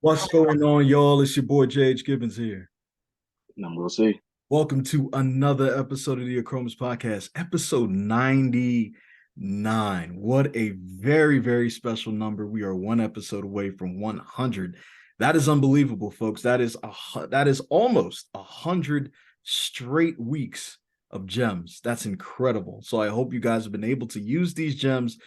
What's going on, y'all? It's your boy J.H. Gibbons here. Number we'll see. Welcome to another episode of the Achromous Podcast, episode 99. What a very, very special number. We are one episode away from 100. That is unbelievable, folks. That is almost 100 straight weeks of gems. That's incredible. So I hope you guys have been able to use these gems,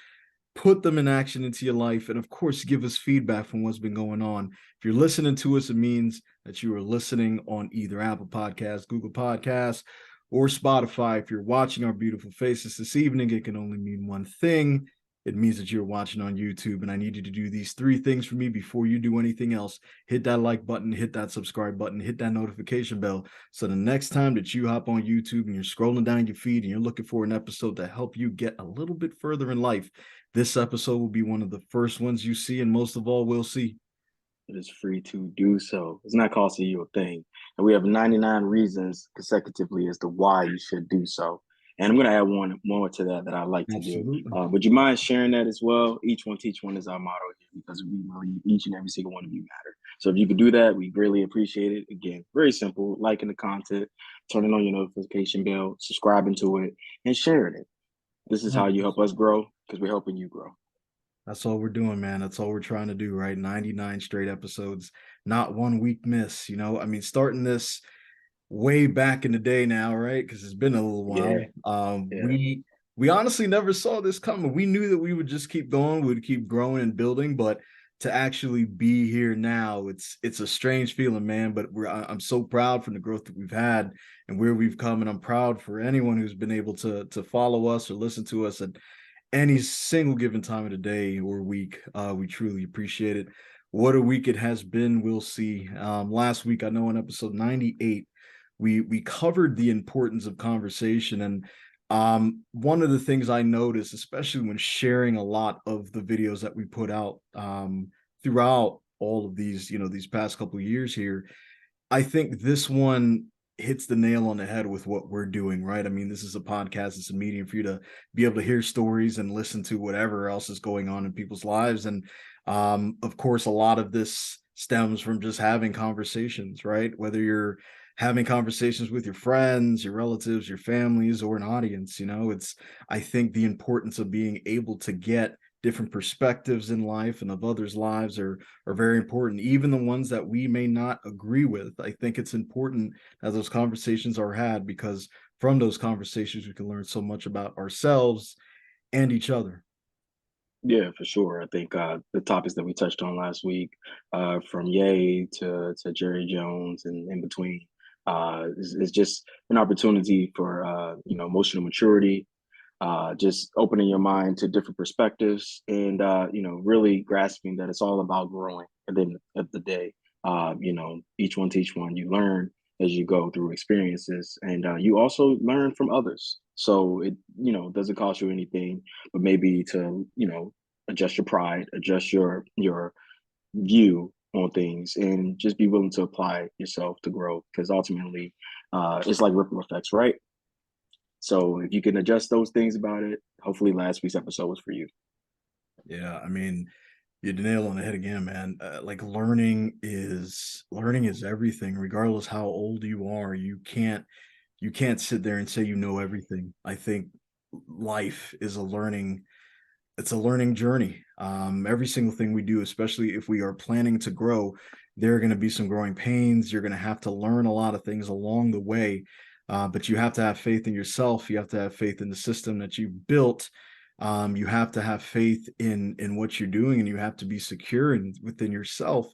put them in action into your life, and of course give us feedback from what's been going on. If you're listening to us, it means that you are listening on either Apple Podcasts, Google Podcasts, or Spotify. If you're watching our beautiful faces this evening, it can only mean one thing. It means that you're watching on YouTube, and I need you to do these three things for me before you do anything else. Hit that like button, hit that subscribe button, hit that notification bell, so the next time that you hop on YouTube and you're scrolling down your feed and you're looking for an episode to help you get a little bit further in life, this episode will be one of the first ones you see, and most of all, we'll see. It is free to do so. It's not costing you a thing. And we have 99 reasons consecutively as to why you should do so. And I'm going to add one more to that I like to do. Absolutely. Would you mind sharing that as well? Each one teach one is our motto here because we believe each and every single one of you matter. So if you could do that, we really appreciate it. Again, very simple, liking the content, turning on your notification bell, subscribing to it, and sharing it. This is how you help us grow because we're helping you grow. That's all we're doing, man. That's all we're trying to do, right? 99 straight episodes, not one week miss. I mean, starting this way back in the day now, right? Because it's been a little while. Yeah. We honestly never saw this coming. We knew that we would just keep going, we'd keep growing and building, but to actually be here now, it's a strange feeling, man. But I'm so proud from the growth that we've had and where we've come, and I'm proud for anyone who's been able to follow us or listen to us at any single given time of the day or week. We truly appreciate it. What a week it has been. We'll see. Last week, I know in episode 98, we covered the importance of conversation. And one of the things I noticed, especially when sharing a lot of the videos that we put out throughout all of these past couple of years here, I think this one hits the nail on the head with what we're doing, right? I mean, this is a podcast, it's a medium for you to be able to hear stories and listen to whatever else is going on in people's lives. And of course, a lot of this stems from just having conversations, right? Whether you're having conversations with your friends, your relatives, your families, or an audience, I think the importance of being able to get different perspectives in life and of others' lives are very important, even the ones that we may not agree with. I think it's important that those conversations are had, because from those conversations we can learn so much about ourselves and each other. Yeah, for sure. I think the topics that we touched on last week, from Ye to Jerry Jones and in between, is just an opportunity for emotional maturity, just opening your mind to different perspectives, and really grasping that it's all about growing. And then at the day, each one teach one. You learn as you go through experiences, and you also learn from others. So it doesn't cost you anything, but maybe to adjust your pride, adjust your view on things, and just be willing to apply yourself to grow. Because ultimately, it's like ripple effects, right? So if you can adjust those things about it, hopefully last week's episode was for you. Yeah, I mean, you nail on the head again, man. Like learning is everything, regardless how old you are. You can't sit there and say you know everything. I think life is it's a learning journey. Every single thing we do, especially if we are planning to grow, there are going to be some growing pains. You're going to have to learn a lot of things along the way. But you have to have faith in yourself. You have to have faith in the system that you've built. You have to have faith in what you're doing, and you have to be secure within yourself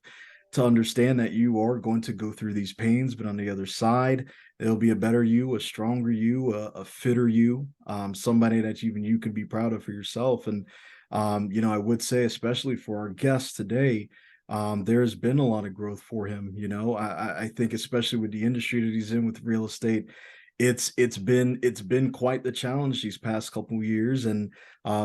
to understand that you are going to go through these pains, but on the other side, there'll be a better you, a stronger you, a fitter you, somebody that even you can be proud of for yourself. And I would say, especially for our guest today, there's been a lot of growth for him. I think especially with the industry that he's in with real estate, it's been quite the challenge these past couple of years. And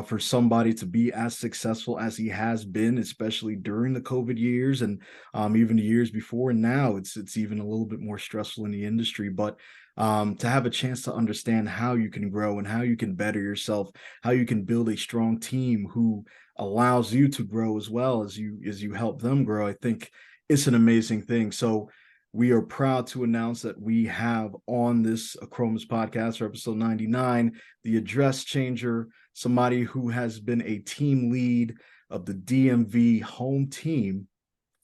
for somebody to be as successful as he has been, especially during the COVID years, and even the years before, and now it's even a little bit more stressful in the industry. But to have a chance to understand how you can grow and how you can better yourself, how you can build a strong team who allows you to grow as well as you help them grow, I think It's an amazing thing. So we are proud to announce that we have on this Achromous Podcast for episode 99, the address changer, somebody who has been a team lead of the DMV home team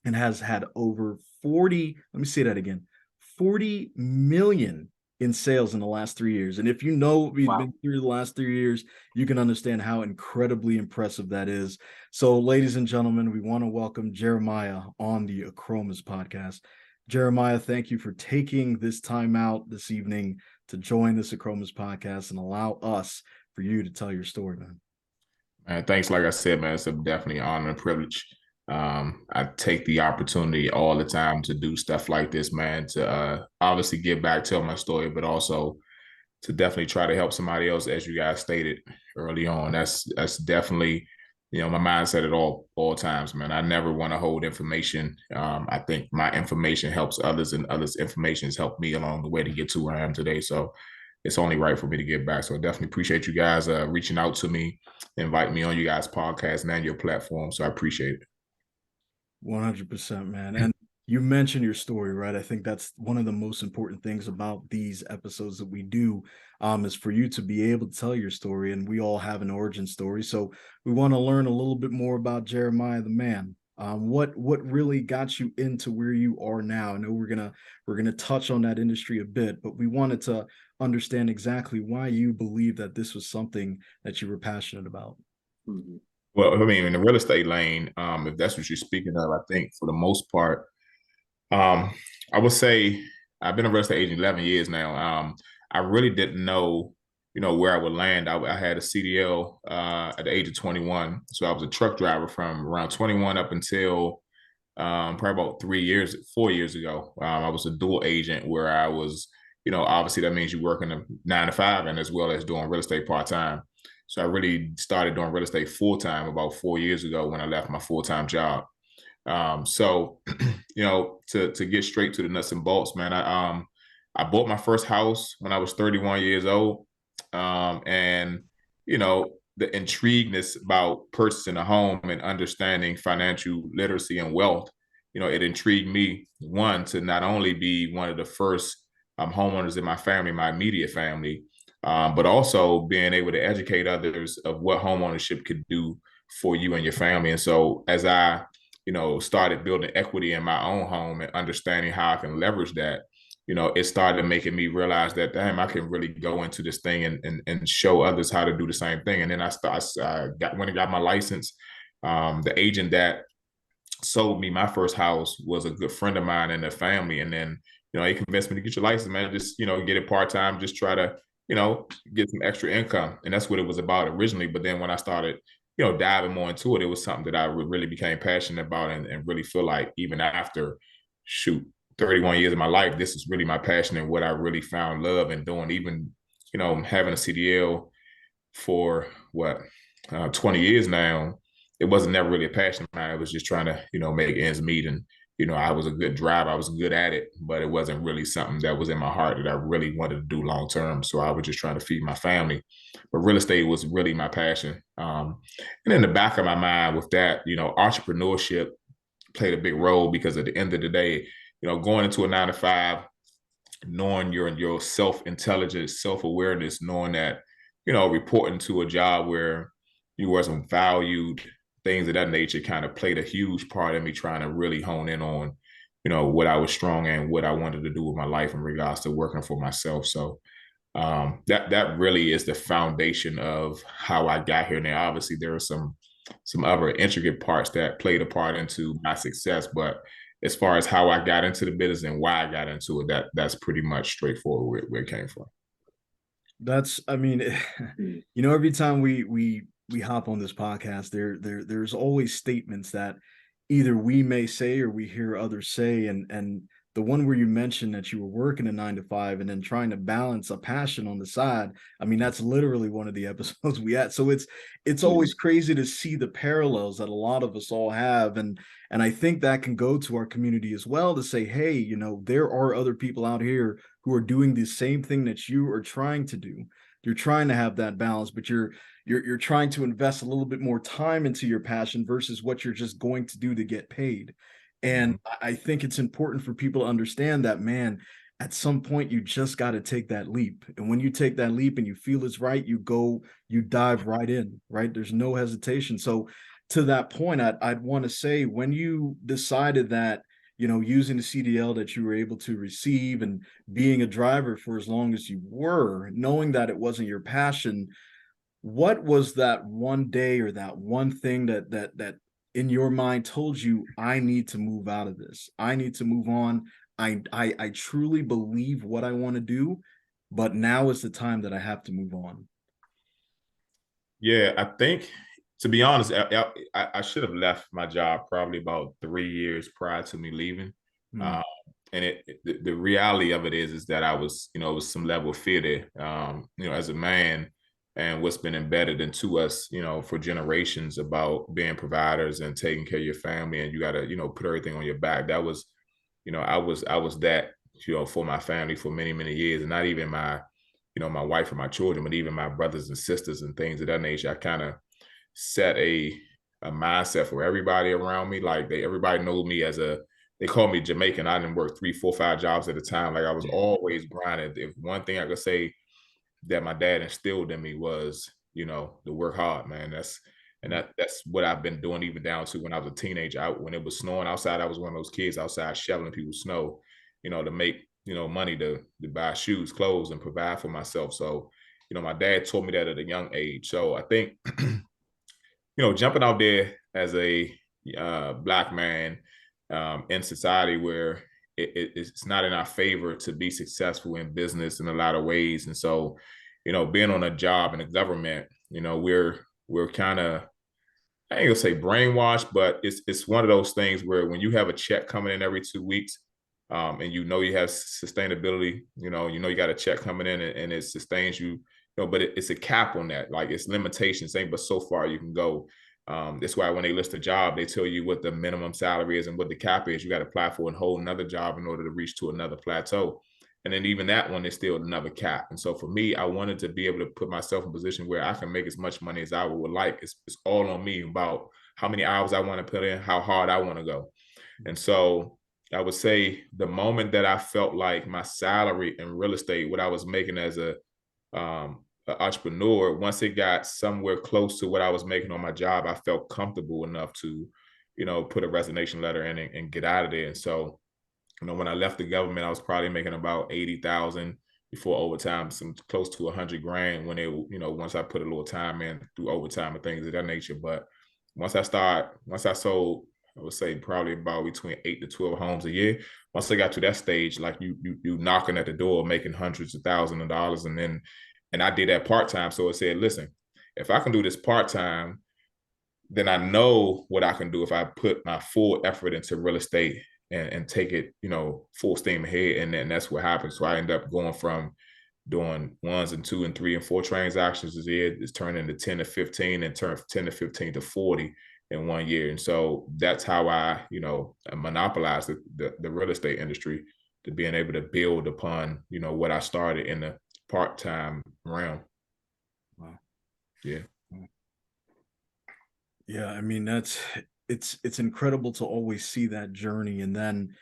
and has had over 40, let me say that again, 40 million in sales in the last 3 years. And if you know we've been through the last 3 years, you can understand how incredibly impressive that is. So, ladies and gentlemen, we want to welcome Jeremiah on the Achromous Podcast. Jeremiah, thank you for taking this time out this evening to join this Achromous Podcast and allow us for you to tell your story, man. Man, thanks. Like I said, man, it's definitely an honor and privilege. I take the opportunity all the time to do stuff like this, man, to obviously give back, tell my story, but also to definitely try to help somebody else, as you guys stated early on. That's definitely, my mindset at all times, man. I never want to hold information. I think my information helps others, and others' information has helped me along the way to get to where I am today. So it's only right for me to give back. So I definitely appreciate you guys reaching out to me, invite me on you guys' podcast and your platform. So I appreciate it. 100%, man. And you mentioned your story, right? I think that's one of the most important things about these episodes that we do, is for you to be able to tell your story. And we all have an origin story. So we want to learn a little bit more about Jeremiah the man. What really got you into where you are now? I know we're gonna touch on that industry a bit, but we wanted to understand exactly why you believe that this was something that you were passionate about. Mm-hmm. Well, I mean, in the real estate lane, if that's what you're speaking of, I think for the most part, I would say I've been a real estate agent 11 years now. I really didn't know, where I would land. I had a CDL at the age of 21. So I was a truck driver from around 21 up until probably about 4 years ago. I was a dual agent where I was, obviously that means you work in a 9 to 5 and as well as doing real estate part-time. So I really started doing real estate full-time about 4 years ago when I left my full-time job. So, to get straight to the nuts and bolts, man, I bought my first house when I was 31 years old. And, the intrigueness about purchasing a home and understanding financial literacy and wealth, it intrigued me, one, to not only be one of the first homeowners in my family, my immediate family, but also being able to educate others of what homeownership could do for you and your family. And so as I, started building equity in my own home and understanding how I can leverage that, it started making me realize that, damn, I can really go into this thing and show others how to do the same thing. And then I got my license. The agent that sold me my first house was a good friend of mine in the family. And then, he convinced me to get your license, man. Just, get it part-time, just try to, get some extra income. And that's what it was about originally. But then when I started, diving more into it, it was something that I really became passionate about and really feel like even after, 31 years of my life, this is really my passion and what I really found love in doing. Even, having a CDL for 20 years now, it wasn't never really a passion of mine. I was just trying to, make ends meet. And, I was a good driver. I was good at it, but it wasn't really something that was in my heart that I really wanted to do long term. So I was just trying to feed my family. But real estate was really my passion. And in the back of my mind with that, entrepreneurship played a big role because at the end of the day, going into a 9 to 5, knowing your self-intelligence, self-awareness, knowing that, reporting to a job where you wasn't valued, things of that nature kind of played a huge part in me trying to really hone in on, what I was strong in, what I wanted to do with my life in regards to working for myself. So that really is the foundation of how I got here. Now, obviously, there are some other intricate parts that played a part into my success, but as far as how I got into the business and why I got into it, that's pretty much straightforward where it came from. That's, I mean, every time we hop on this podcast, there's always statements that either we may say or we hear others say, and the one where you mentioned that you were working a 9 to 5 and then trying to balance a passion on the side. I mean, that's literally one of the episodes we had. So it's always crazy to see the parallels that a lot of us all have. And I think that can go to our community as well to say, hey, there are other people out here who are doing the same thing that you are trying to do. You're trying to have that balance, but you're trying to invest a little bit more time into your passion versus what you're just going to do to get paid. And I think it's important for people to understand that, man, at some point you just got to take that leap. And when you take that leap and you feel it's right, you dive right in, right? There's no hesitation. So to that point, I'd want to say, when you decided that, using the CDL that you were able to receive and being a driver for as long as you were, knowing that it wasn't your passion, what was that one day or that one thing that in your mind told you, I need to move out of this. I need to move on. I truly believe what I want to do, but now is the time that I have to move on. Yeah, I think, to be honest, I should have left my job probably about 3 years prior to me leaving. Mm. And the reality of it is that I was, it was some level of fear there, as a man, and what's been embedded into us, for generations about being providers and taking care of your family, and you got to, put everything on your back. That was, I was that, for my family for many, many years, and not even my, my wife or my children, but even my brothers and sisters and things of that nature. I kind of set a mindset for everybody around me. Like everybody knows me as they call me Jamaican. I didn't work 3, 4, 5 jobs at a time. Like I was always grinding. If one thing I could say that my dad instilled in me was, to work hard, man. That's what I've been doing even down to when I was a teenager. When it was snowing outside, I was one of those kids outside shoveling people's snow, to make, money to buy shoes, clothes, and provide for myself. So, my dad taught me that at a young age. So I think, jumping out there as a Black man in society where it's not in our favor to be successful in business in a lot of ways. And so, being on a job in the government, we're kind of, I ain't gonna say brainwashed, but it's one of those things where when you have a check coming in every 2 weeks, and you have sustainability, you got a check coming in, and it sustains you, but it's a cap on that. Like, it's limitations, but so far you can go. That's why when they list a job, they tell you what the minimum salary is and what the cap is. You got to apply for and hold another job in order to reach to another plateau. And then even that one is still another cap. And so for me, I wanted to be able to put myself in a position where I can make as much money as I would like. It's all on me about how many hours I want to put in, how hard I want to go. And so I would say the moment that I felt like my salary in real estate, what I was making as an entrepreneur, once it got somewhere close to what I was making on my job, I felt comfortable enough to, put a resignation letter in and get out of there. And so, when I left the government, I was probably making about 80,000 before overtime, some close to 100 grand when once I put a little time in through overtime and things of that nature. But once I sold, I would say probably about between 8 to 12 homes a year. Once I got to that stage, like you knocking at the door, making hundreds of thousands of dollars. And I did that part-time. So it said, listen, if I can do this part-time, then I know what I can do if I put my full effort into real estate and take it, full steam ahead. And then that's what happened. So I ended up going from doing 1s and 2 and 3 and 4 transactions a year. It's turned into 10 to 15 and turned 10 to 15 to 40 in 1 year. And so that's how I, monopolized the real estate industry, to being able to build upon, what I started in the part-time realm. Wow. Yeah. Yeah. I mean, it's incredible to always see that journey. And then,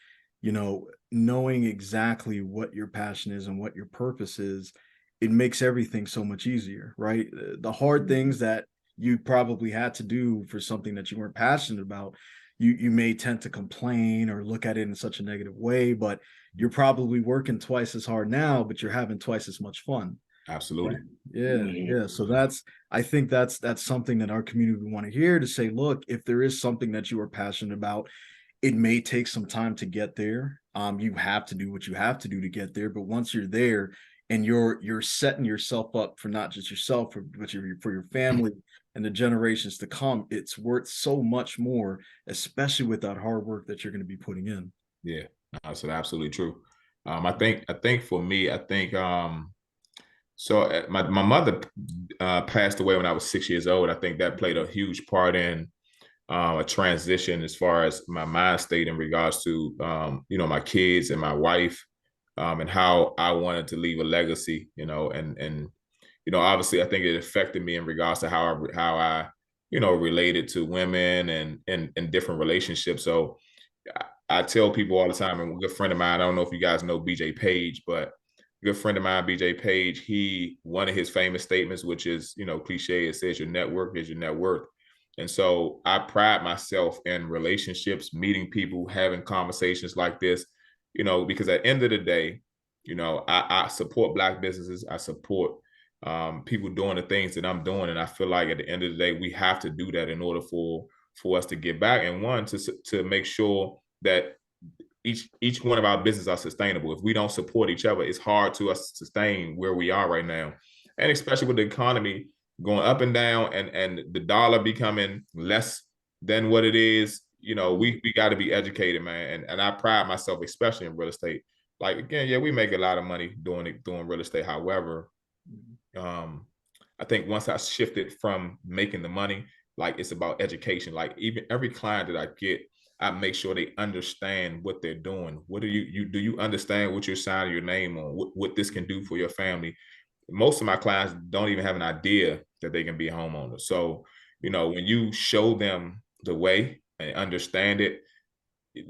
knowing exactly what your passion is and what your purpose is, it makes everything so much easier, right? The hard things that you probably had to do for something that you weren't passionate about, you may tend to complain or look at it in such a negative way, but you're probably working twice as hard now, but you're having twice as much fun. Absolutely. Yeah. So I think that's something that our community would want to hear, to say, look, if there is something that you are passionate about, it may take some time to get there. You have to do what you have to do to get there. But once you're there and you're setting yourself up for not just yourself, but for your family and the generations to come, it's worth so much more, especially with that hard work that you're going to be putting in. Yeah, that's absolutely true. I think for me, so my mother passed away when I was 6 years old. I think that played a huge part in a transition as far as my mind state in regards to my kids and my wife, and how I wanted to leave a legacy. And obviously I think it affected me in regards to how I related to women and different relationships. So I tell people all the time, and a good friend of mine, I don't know if you guys know BJ Page, but a good friend of mine, BJ Page, one of his famous statements, which is, cliche, it says your network is your net worth. And so I pride myself in relationships, meeting people, having conversations like this, because at the end of the day, I support Black businesses. I support people doing the things that I'm doing. And I feel like at the end of the day, we have to do that in order for us to get back. And one, to make sure that each one of our businesses are sustainable. If we don't support each other, it's hard to us to sustain where we are right now. And especially with the economy going up and down and the dollar becoming less than what it is, we got to be educated, man. And I pride myself, especially in real estate. Like, again, yeah, we make a lot of money doing real estate. However, I think once I shifted from making the money, like, it's about education. Like, even every client that I get, I make sure they understand what they're doing. What do you understand what you're signing your name on? What this can do for your family? Most of my clients don't even have an idea that they can be a homeowner. So, when you show them the way and understand it,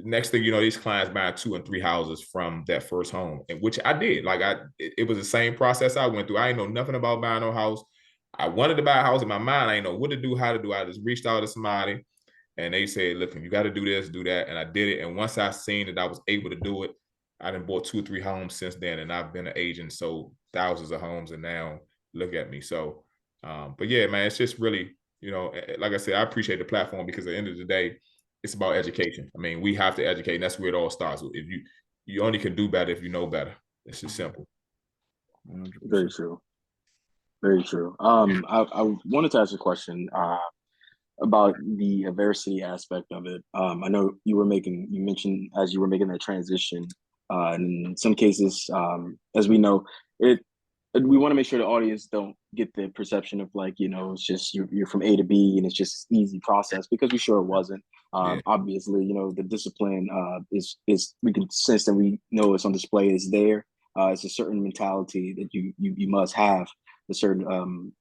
next thing you know, these clients buying 2 and 3 houses from that first home, and which I did. Like, it was the same process I went through. I ain't know nothing about buying no house. I wanted to buy a house. In my mind, I ain't know what to do, how to do. I just reached out to somebody, and they said, "Look, you got to do this, do that," and I did it. And once I seen that I was able to do it, I done bought 2 or 3 homes since then, and I've been an agent, sold thousands of homes, and now look at me. So, but yeah, man, it's just really, like I said, I appreciate the platform, because at the end of the day, it's about education. I mean, we have to educate, and that's where it all starts. If you only can do better if you know better. It's just simple. 100%. Very true. Very true. I wanted to ask a question about the adversity aspect of it. I know you mentioned as you were making that transition, and in some cases, as we know, we want to make sure the audience don't get the perception of, like, it's just you're from A to B and it's just easy process, because we sure it wasn't. Yeah. Obviously, the discipline is we can sense, and we know it's on display, is there. It's a certain mentality that you must have, a certain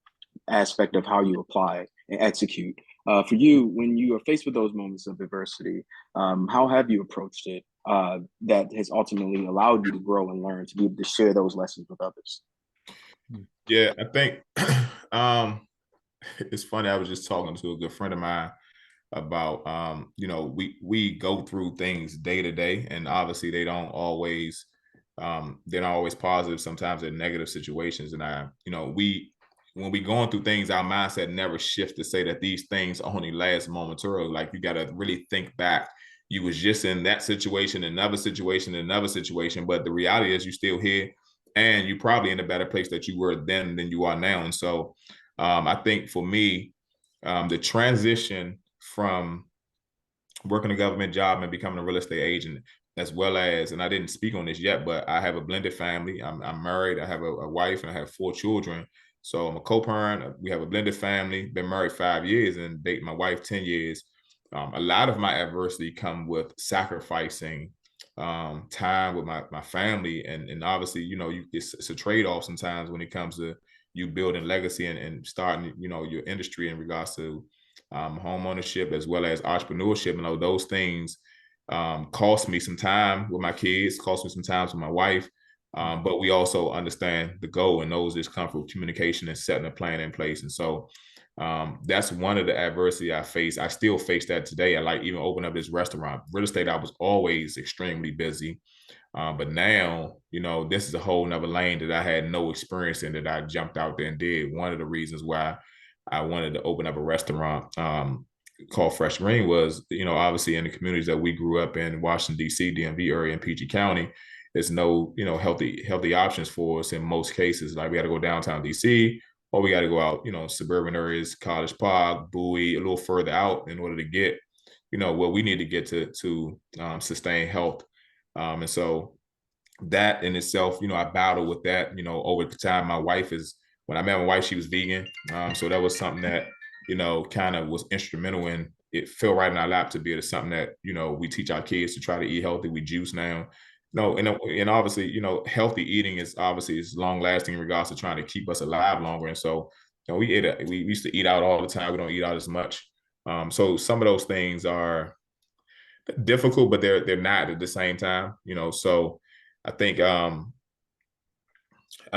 aspect of how you apply and execute. For you, when you are faced with those moments of adversity, how have you approached it that has ultimately allowed you to grow and learn to be able to share those lessons with others? Yeah, I think it's funny. I was just talking to a good friend of mine about we go through things day to day, and obviously they're not always positive. Sometimes they're negative situations, and when we going through things, our mindset never shifts to say that these things only last momentarily. Like, you got to really think back. You was just in that situation, another situation, another situation, but the reality is you're still here, and you're probably in a better place that you were then than you are now. And so I think for me, the transition from working a government job and becoming a real estate agent, as well as, and I didn't speak on this yet, but I have a blended family. I'm married. I have a wife, and I have 4 children. So I'm a co-parent. We have a blended family, been married 5 years and dating my wife 10 years. A lot of my adversity come with sacrificing time with my family. And obviously, it's a trade-off sometimes when it comes to you building legacy and starting, your industry in regards to home ownership as well as entrepreneurship. Those things cost me some time with my kids, cost me some time with my wife. But we also understand the goal, and those just come from communication and setting a plan in place. And so that's one of the adversity I face. I still face that today. I like even open up this restaurant. Real estate, I was always extremely busy. But now, this is a whole nother lane that I had no experience in, that I jumped out there and did. One of the reasons why I wanted to open up a restaurant called Fresh Green was, obviously in the communities that we grew up in, Washington, D.C., DMV area, and PG County, there's no, healthy options for us in most cases. Like, we got to go downtown DC, or we got to go out, suburban areas, College Park, Bowie, a little further out in order to get, what we need to get to sustain health. And so that in itself, I battle with that, over the time. When I met my wife, she was vegan. So that was something that, kind of was instrumental in it. Fell right in our lap to be able to something that, we teach our kids to try to eat healthy. We juice now. No, and obviously, healthy eating is long lasting in regards to trying to keep us alive longer. And so, we used to eat out all the time. We don't eat out as much. So some of those things are difficult, but they're not at the same time, So I think I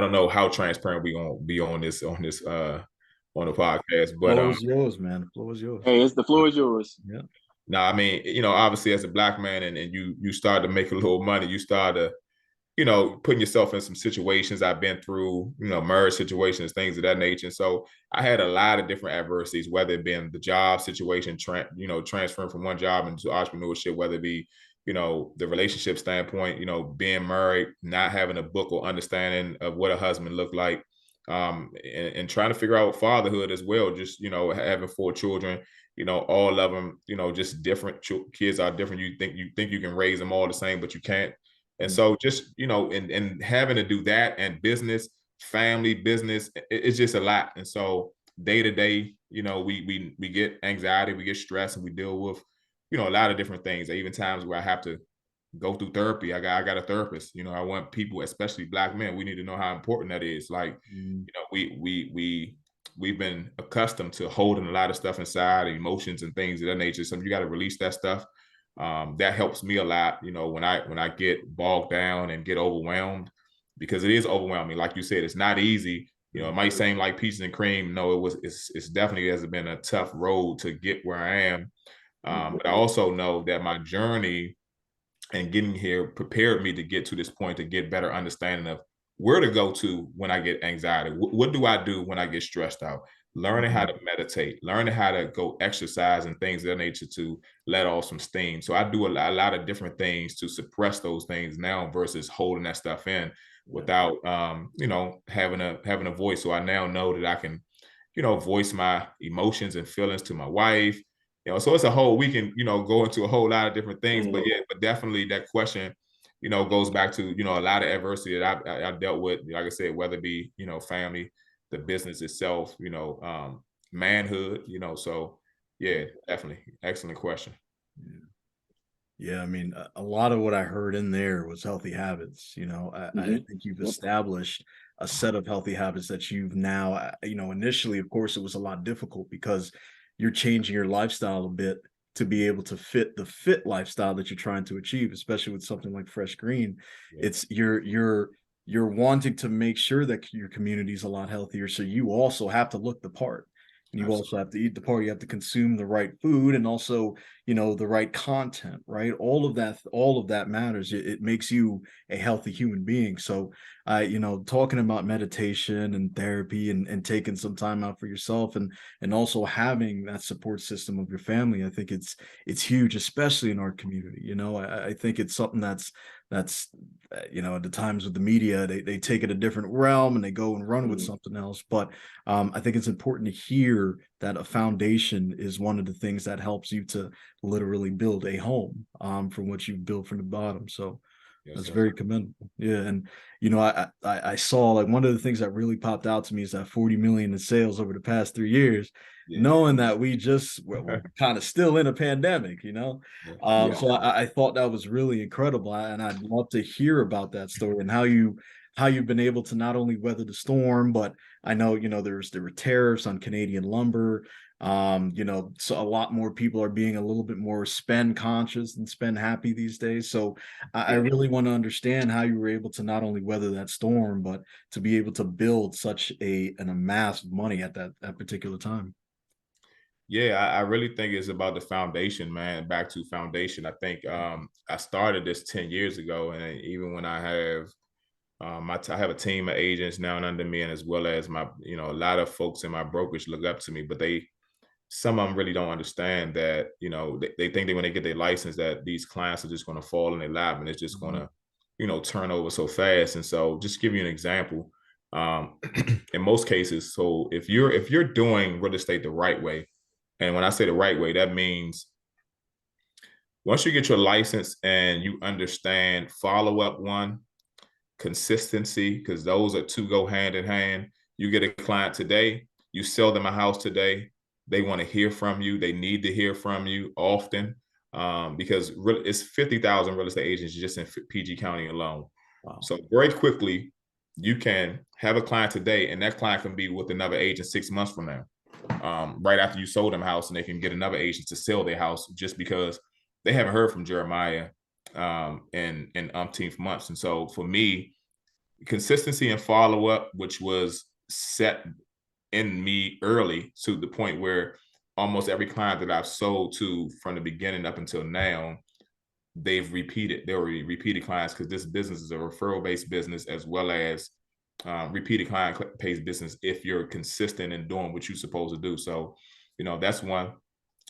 don't know how transparent we gonna be on this on the podcast, but Floor is yours, man. Floor is yours. Hey, it's the floor is yours. Yeah. no, I mean, obviously as a Black man and you start to make a little money, you start to putting yourself in some situations I've been through, marriage situations, things of that nature. And so I had a lot of different adversities, whether it be in the job situation, transferring from one job into entrepreneurship, whether it be, the relationship standpoint, being married, not having a book or understanding of what a husband looked like, and trying to figure out fatherhood as well. Just, having 4 children, all of them, just different. Kids are different. You think you can raise them all the same, but you can't. And so just, and having to do that and business, family, business, it's just a lot. And so day to day, we get anxiety, we get stress, and we deal with, a lot of different things. Even times where I have to go through therapy. I got a therapist. I want people, especially Black men, we need to know how important that is. Like, we've been accustomed to holding a lot of stuff inside, emotions and things of that nature. So you got to release that stuff. That helps me a lot, when I get bogged down and get overwhelmed, because it is overwhelming. Like you said, it's not easy. It might seem like peaches and cream. No, it's definitely has been a tough road to get where I am. But I also know that my journey and getting here prepared me to get to this point, to get better understanding of where to go to when I get anxiety. What do I do when I get stressed out? Learning how to meditate, learning how to go exercise and things of that nature to let off some steam. So I do a lot of different things to suppress those things now versus holding that stuff in without, having a voice. So I now know that I can, voice my emotions and feelings to my wife. So it's a whole, we can, go into a whole lot of different things, but definitely that question, goes back to, a lot of adversity that I've dealt with, like I said, whether it be, family, the business itself, manhood, so yeah, definitely. Excellent question. Yeah, I mean, a lot of what I heard in there was healthy habits. I think you've established a set of healthy habits that you've now, initially, of course, it was a lot difficult because you're changing your lifestyle a bit to be able to fit the fit lifestyle that you're trying to achieve, especially with something like Fresh Green. Yeah. It's you're wanting to make sure that your community is a lot healthier. So you also have to look the part. And you also have to eat the part. You have to consume the right food and also, the right content, right? All of that matters. It makes you a healthy human being. So, talking about meditation and therapy and taking some time out for yourself and also having that support system of your family, I think it's huge, especially in our community. I think it's something that's at the times with the media, they take it a different realm and they go and run with something else. But I think it's important to hear that a foundation is one of the things that helps you to literally build a home from what you've built from the bottom. So that's very commendable. Yeah. And, I saw, like, one of the things that really popped out to me is that 40 million in sales over the past 3 years, knowing that we're kind of still in a pandemic, So I thought that was really incredible. And I'd love to hear about that story and how you've been able to not only weather the storm, but I know, there were tariffs on Canadian lumber. So a lot more people are being a little bit more spend conscious and spend happy these days. So I really want to understand how you were able to not only weather that storm, but to be able to build such an amass of money at that particular time. Yeah, I really think it's about the foundation, man. Back to foundation. I think I started this 10 years ago, and even when I have I have a team of agents now and under me, and as well as my, a lot of folks in my brokerage look up to me, but some of them really don't understand that, they think that when they get their license that these clients are just going to fall in their lap and it's just going to, turn over so fast. And so just give you an example, in most cases. So if you're doing real estate the right way, and when I say the right way, that means once you get your license and you understand follow-up, one, consistency, because those are two go hand in hand. You get a client today, you sell them a house today, they want to hear from you. They need to hear from you often, because it's 50,000 real estate agents just in PG County alone. Wow. So very quickly, you can have a client today, and that client can be with another agent 6 months from now, right after you sold them a house, and they can get another agent to sell their house just because they haven't heard from Jeremiah in umpteenth months. And so for me, consistency and follow-up, which was set in me early to the point where almost every client that I've sold to from the beginning up until now, they've repeated. They were repeated clients, because this business is a referral-based business as well as repeated client-based business if you're consistent in doing what you're supposed to do. So, that's one.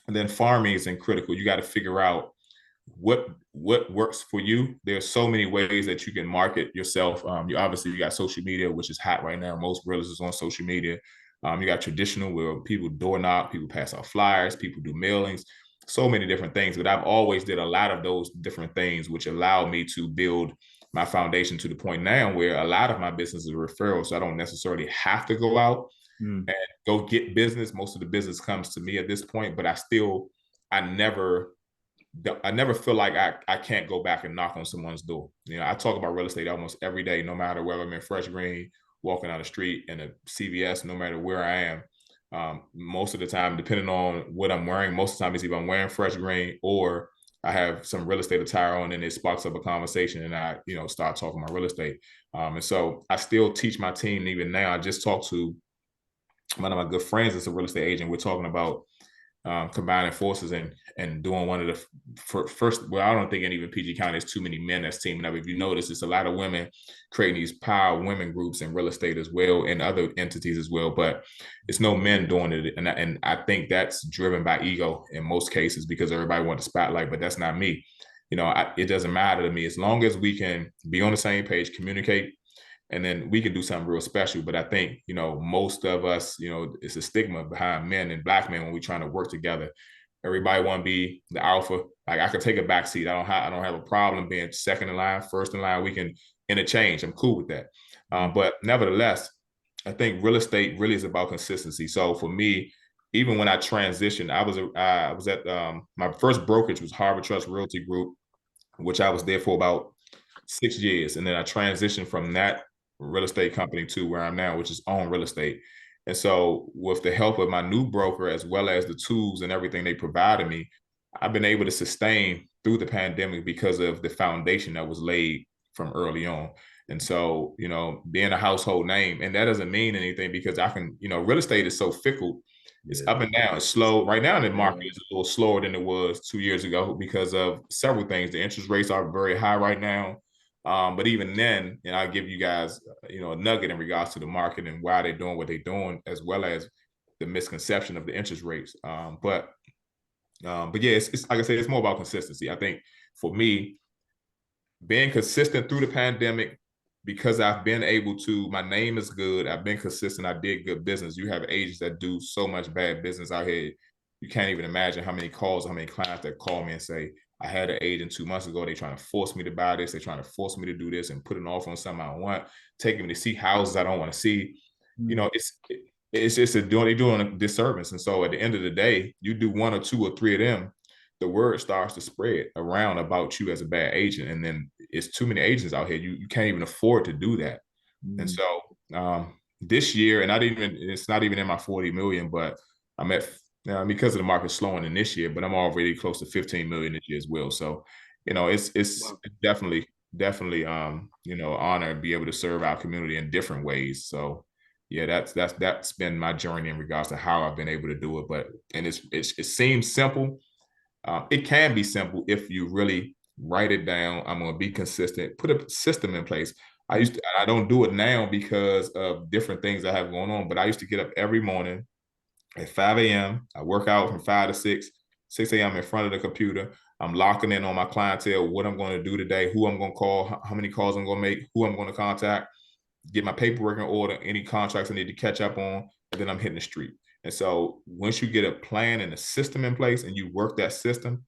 And then farming is critical. You got to figure out what works for you. There's so many ways that you can market yourself. You got social media, which is hot right now. Most realtors is on social media. You got traditional, where people door knock, people pass out flyers, people do mailings, so many different things. But I've always did a lot of those different things, which allowed me to build my foundation to the point now where a lot of my business is referral. So I don't necessarily have to go out and go get business. Most of the business comes to me at this point, but I never feel like I can't go back and knock on someone's door. I talk about real estate almost every day, no matter whether I'm in Fresh Green, walking down the street, in a CVS, no matter where I am. Most of the time, depending on what I'm wearing, most of the time it's either I'm wearing Fresh Green or I have some real estate attire on, and it sparks up a conversation, and I, start talking about real estate. And so I still teach my team even now. I just talked to one of my good friends that's a real estate agent. We're talking about combining forces and doing one of the first. Well, I don't think in even PG County there's too many men that's teaming up. If you notice, it's a lot of women creating these power women groups in real estate as well, and other entities as well. But it's no men doing it, and I think that's driven by ego in most cases, because everybody wants the spotlight. But that's not me. It doesn't matter to me as long as we can be on the same page, communicate, and then we can do something real special. But I think, most of us, it's a stigma behind men and Black men when we're trying to work together. Everybody want to be the alpha. Like, I can take a back seat. I don't have a problem being second in line, first in line. We can interchange. I'm cool with that. But nevertheless, I think real estate really is about consistency. So for me, even when I transitioned, I was at my first brokerage was Harbor Trust Realty Group, which I was there for about 6 years. And then I transitioned from that real estate company to where I'm now, which is own real estate. And so with the help of my new broker, as well as the tools and everything they provided me, I've been able to sustain through the pandemic because of the foundation that was laid from early on. And so, being a household name, and that doesn't mean anything, because I can, real estate is so fickle. It's up and down. It's slow. Right now, the market is a little slower than it was 2 years ago because of several things. The interest rates are very high right now. But even then, and I'll give you guys, a nugget in regards to the market and why they're doing what they're doing, as well as the misconception of the interest rates. But yeah, it's like I said, it's more about consistency. I think for me, being consistent through the pandemic, because I've been able to, my name is good. I've been consistent. I did good business. You have agents that do so much bad business out here. You can't even imagine how many calls, how many clients that call me and say, I had an agent 2 months ago. They're trying to force me to buy this. They're trying to force me to do this and put an offer on something I don't want, taking me to see houses I don't want to see. It's just they're doing a disservice. And so at the end of the day, you do 1 or 2 or 3 of them, the word starts to spread around about you as a bad agent. And then it's too many agents out here. You can't even afford to do that. And so this year, and it's not even in my 40 million, but I'm at, because of the market slowing in this year, but I'm already close to 15 million this year as well. So, it's definitely, honor to be able to serve our community in different ways. So yeah, that's been my journey in regards to how I've been able to do it. But, and it seems simple. It can be simple if you really write it down. I'm going to be consistent, put a system in place. I don't do it now because of different things I have going on, but I used to get up every morning at 5 a.m. I work out from 5 to 6, 6 a.m. in front of the computer. I'm locking in on my clientele, what I'm going to do today, who I'm going to call, how many calls I'm going to make, who I'm going to contact, get my paperwork in order, any contracts I need to catch up on, and then I'm hitting the street. And so once you get a plan and a system in place and you work that system,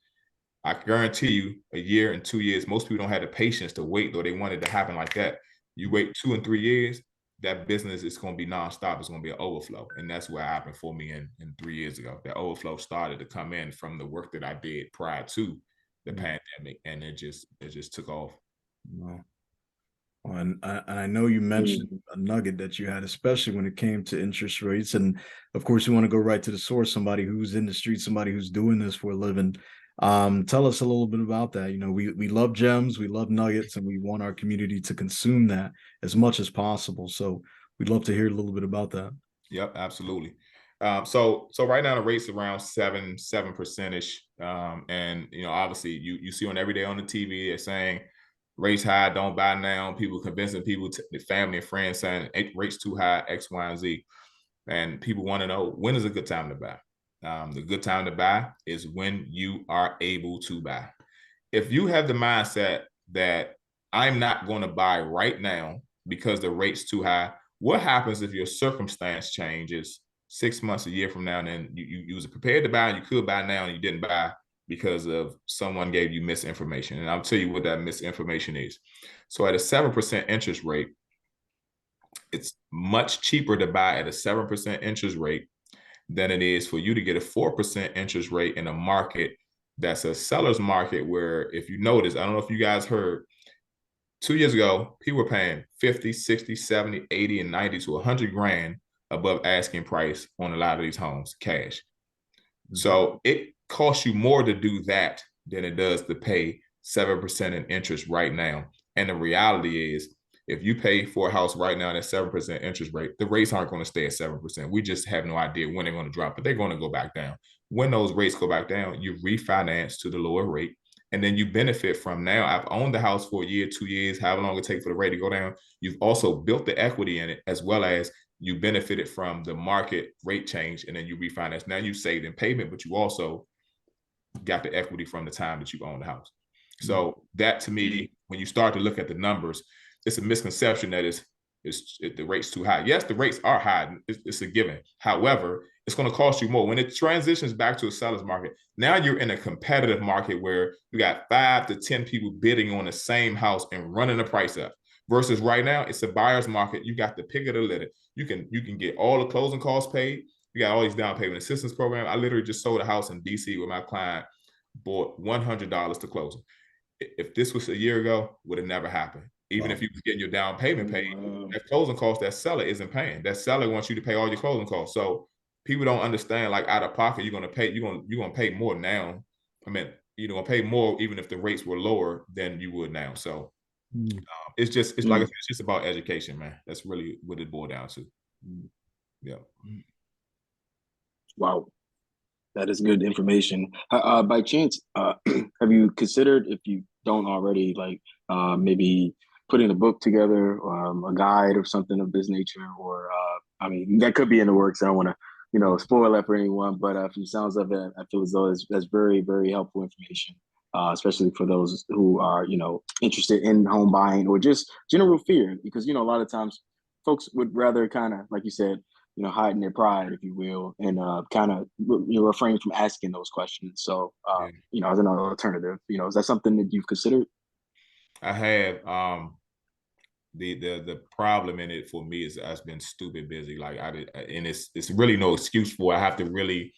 I guarantee you a year and 2 years, most people don't have the patience to wait, though they want it to happen like that. You wait 2 and 3 years, that business is going to be nonstop. It's going to be an overflow. And that's what happened for me in 3 years ago. That overflow started to come in from the work that I did prior to the pandemic, and it just took off. Wow. And I know you mentioned a nugget that you had, especially when it came to interest rates. And of course, you want to go right to the source, somebody who's in the street, somebody who's doing this for a living. Tell us a little bit about that. You know, we love gems, we love nuggets, and we want our community to consume that as much as possible. So we'd love to hear a little bit about that. Yep, absolutely. So right now the rate's around 7% ish. And obviously you see on every day on the TV they're saying rates high, don't buy now. People convincing people, the family and friends saying rates too high, X, Y, and Z. And people want to know, when is a good time to buy? The good time to buy is when you are able to buy. If you have the mindset that I'm not going to buy right now because the rate's too high, what happens if your circumstance changes 6 months, a year from now, and then you was prepared to buy and you could buy now and you didn't buy because of someone gave you misinformation? And I'll tell you what that misinformation is. So at a 7% interest rate, it's much cheaper to buy at a 7% interest rate than it is for you to get a 4% interest rate in a market that's a seller's market, where, if you notice, I don't know if you guys heard, 2 years ago, people were paying 50, 60, 70, 80, and 90 to 100 grand above asking price on a lot of these homes, cash. Mm-hmm. So it costs you more to do that than it does to pay 7% in interest right now. And the reality is, if you pay for a house right now at a 7% interest rate, the rates aren't going to stay at 7%. We just have no idea when they're going to drop, but they're going to go back down. When those rates go back down, you refinance to the lower rate, and then you benefit from, now I've owned the house for a year, 2 years, however long it takes for the rate to go down. You've also built the equity in it, as well as you benefited from the market rate change, and then you refinance. Now you saved in payment, but you also got the equity from the time that you owned the house. So that, to me, when you start to look at the numbers, it's a misconception that the rate's too high. Yes, the rates are high. It's a given. However, it's going to cost you more. When it transitions back to a seller's market, now you're in a competitive market where you got 5 to 10 people bidding on the same house and running the price up. Versus right now, it's a buyer's market. You got the pick of the litter. You can get all the closing costs paid. You got all these down payment assistance programs. I literally just sold a house in DC where my client bought $100 to closing. If this was a year ago, would have never happened. Even if you was getting your down payment paid, that closing cost, that seller isn't paying. That seller wants you to pay all your closing costs. So people don't understand, like, out of pocket, you're gonna pay more now. I mean, you're gonna pay more even if the rates were lower than you would now. So it's like it's just about education, man. That's really what it boiled down to. Yeah. Wow. That is good information. By chance, have you considered, if you don't already, like maybe putting a book together, a guide or something of this nature? Or I mean, that could be in the works. I don't want to, spoil that for anyone. But from the sounds of it, I feel as though that's very, very helpful information, especially for those who are, interested in home buying, or just general fear. Because a lot of times, folks would rather kind of, like you said, hiding their pride, if you will, and kind of refrain from asking those questions. So, as an alternative, is that something that you've considered? I have. The problem in it for me is I've been stupid busy. Like and it's really no excuse for it. I have to really,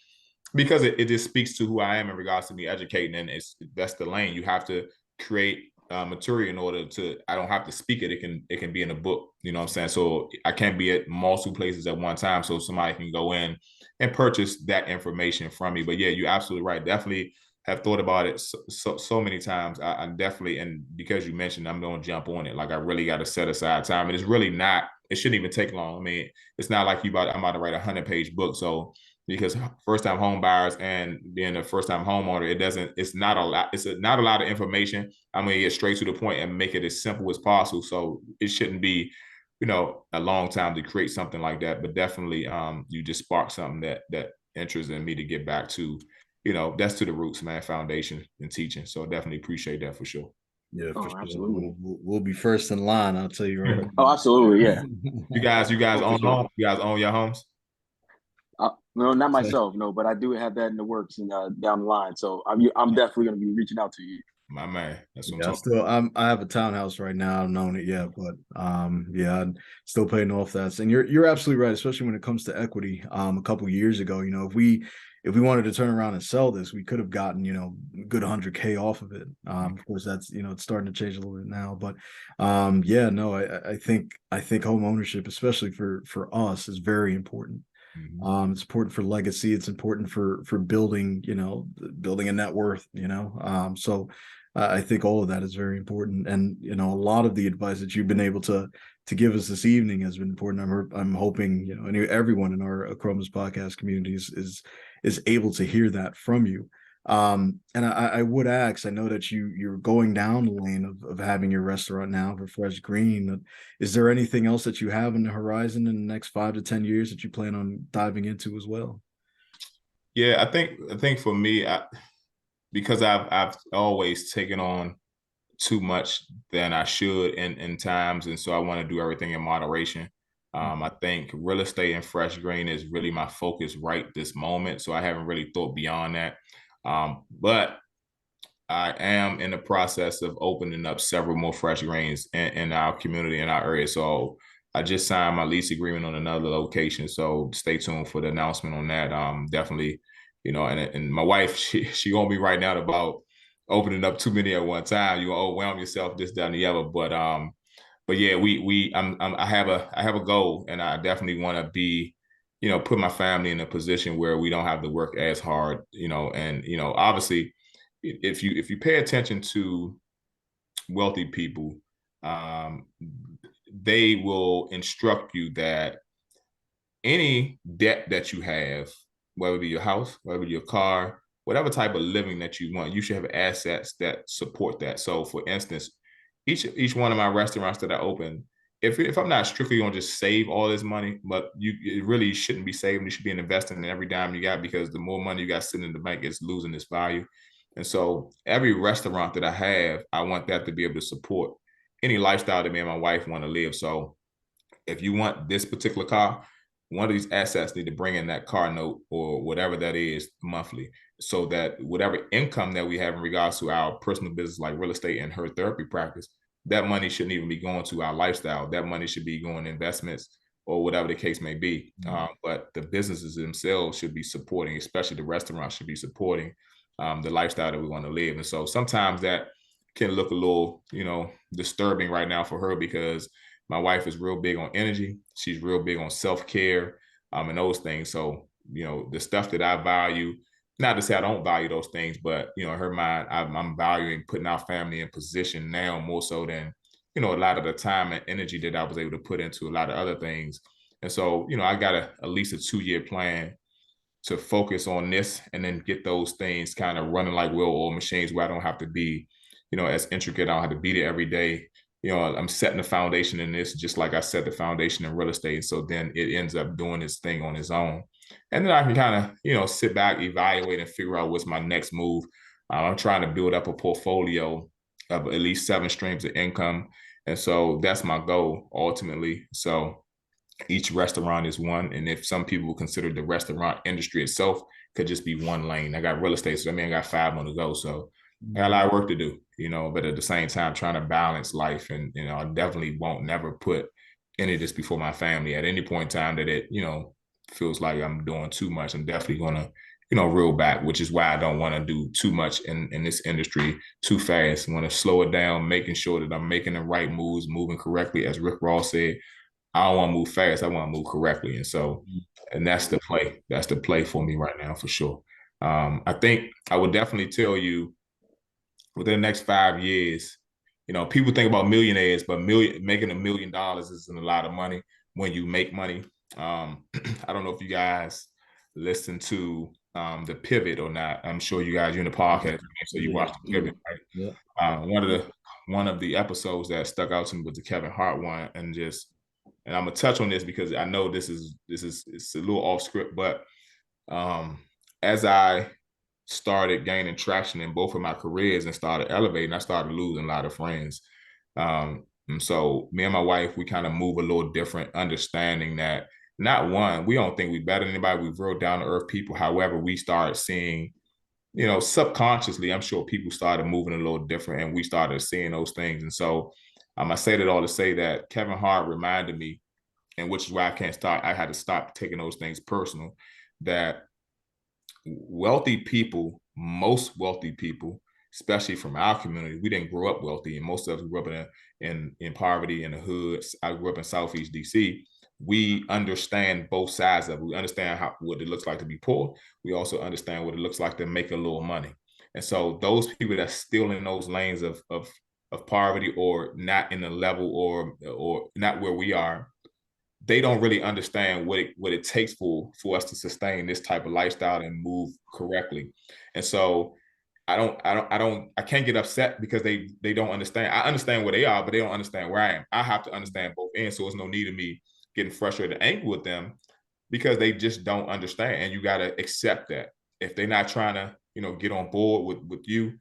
because it just speaks to who I am in regards to me educating, and that's the lane. You have to create material in order to, I don't have to speak it. It can be in a book, you know what I'm saying? So I can't be at multiple places at one time, so somebody can go in and purchase that information from me. But yeah, you're absolutely right. Definitely have thought about it so many times. I definitely, and because you mentioned, I'm going to jump on it. Like, I really got to set aside time, and it's really not, it shouldn't even take long. I mean, it's not like I'm about to write a 100-page book. So, because first-time home buyers and being a first-time homeowner, it's not a lot. It's not a lot of information. I'm going to get straight to the point and make it as simple as possible. So it shouldn't be, a long time to create something like that. But definitely, you just sparked something that interests in me to get back to. That's to the roots, man, foundation and teaching. So definitely appreciate that for sure. Yeah, for sure. Absolutely. We'll be first in line. I'll tell you right now. Oh, absolutely. Yeah. You guys own home? You guys own your homes? No, not myself, no, but I do have that in the works and down the line. So I'm definitely going to be reaching out to you. My man, that's what I'm talking. I have a townhouse right now. I don't own it yet, but I'm still paying off that. And you're absolutely right, especially when it comes to equity. A couple of years ago, if we wanted to turn around and sell this, we could have gotten, good 100K off of it. Of course, that's, it's starting to change a little bit now, but I think home ownership, especially for us, is very important. It's important for legacy. It's important for building, building a net worth, So I think all of that is very important. And, a lot of the advice that you've been able to give us this evening has been important. I'm hoping, everyone in our Achromous podcast community is able to hear that from you. And I would ask, I know that you're going down the lane of having your restaurant now for Fresh Green. Is there anything else that you have in the horizon in the next 5 to 10 years that you plan on diving into as well? Yeah, I think for me, because I've always taken on too much than I should in times, and so I want to do everything in moderation. I think real estate and Fresh Green is really my focus right this moment, so I haven't really thought beyond that. But I am in the process of opening up several more Fresh Greens in our community, in our area. So I just signed my lease agreement on another location. So stay tuned for the announcement on that. Definitely, and my wife, she on me right now about opening up too many at one time. You overwhelm yourself, this, that, and the other. But yeah, I have a goal, and I definitely want to be, put my family in a position where we don't have to work as hard, and obviously, if you pay attention to wealthy people, they will instruct you that any debt that you have, whether it be your house, whether it be your car, whatever type of living that you want, you should have assets that support that. So, for instance, each one of my restaurants that I open, if I'm not strictly going to just save all this money, but it really shouldn't be saving. You should be investing in every dime you got, because the more money you got sitting in the bank, it's losing its value. And so every restaurant that I have, I want that to be able to support any lifestyle that me and my wife want to live. So if you want this particular car, one of these assets need to bring in that car note or whatever that is monthly, so that whatever income that we have in regards to our personal business, like real estate and her therapy practice, that money shouldn't even be going to our lifestyle. That money should be going to investments or whatever the case may be. But the businesses themselves should be supporting, especially the restaurants should be supporting the lifestyle that we want to live. And so sometimes that can look a little, disturbing right now for her, because my wife is real big on energy. She's real big on self-care, and those things. So, the stuff that I value, not to say I don't value those things, but, in her mind, I'm valuing putting our family in position now more so than, a lot of the time and energy that I was able to put into a lot of other things. And so, I got at least a 2-year plan to focus on this, and then get those things kind of running like well-oiled machines, where I don't have to be, as intricate. I don't have to be there every day. I'm setting the foundation in this, just like I set the foundation in real estate. So then it ends up doing its thing on its own. And then I can kind of, sit back, evaluate, and figure out what's my next move. I'm trying to build up a portfolio of at least 7 streams of income. And so that's my goal ultimately. So each restaurant is one. And if some people consider the restaurant industry itself could just be one lane, I got real estate. So I got 5 on the go. So I got a lot of work to do, but at the same time, trying to balance life. And, I definitely won't never put any of this before my family at any point in time that it, feels like I'm doing too much. I'm definitely going to, reel back, which is why I don't want to do too much in this industry too fast. I want to slow it down, making sure that I'm making the right moves, moving correctly. As Rick Ross said, I don't want to move fast. I want to move correctly. And so, and that's the play. That's the play for me right now, for sure. I think I would definitely tell you, within the next 5 years, people think about millionaires, but making $1 million isn't a lot of money when you make money. I don't know if you guys listen to the Pivot or not. I'm sure you guys, you're in the podcast, so you watch the Pivot, right? Yeah. One of the episodes that stuck out to me was the Kevin Hart one, and I'm gonna touch on this because I know this is it's a little off script, but as I started gaining traction in both of my careers and started elevating, I started losing a lot of friends. And so me and my wife, we kind of move a little different, understanding that we don't think we're better than anybody. We're real down to earth people. However, we started seeing, subconsciously, I'm sure people started moving a little different, and we started seeing those things. And so I say that all to say that Kevin Hart reminded me, and which is why I had to stop taking those things personal, that most wealthy people, especially from our community, we didn't grow up wealthy, and most of us grew up in poverty in the hoods. I grew up in Southeast DC, we understand both sides of it. We understand what it looks like to be poor. We also understand what it looks like to make a little money. And so those people that's still in those lanes of poverty, or not in the level, or not where we are, they don't really understand what it takes for us to sustain this type of lifestyle and move correctly. And so I can't get upset because they don't understand. I understand where they are, but they don't understand where I am. I have to understand both ends. So there's no need of me getting frustrated and angry with them, because they just don't understand. And you got to accept that if they're not trying to, get on board with you,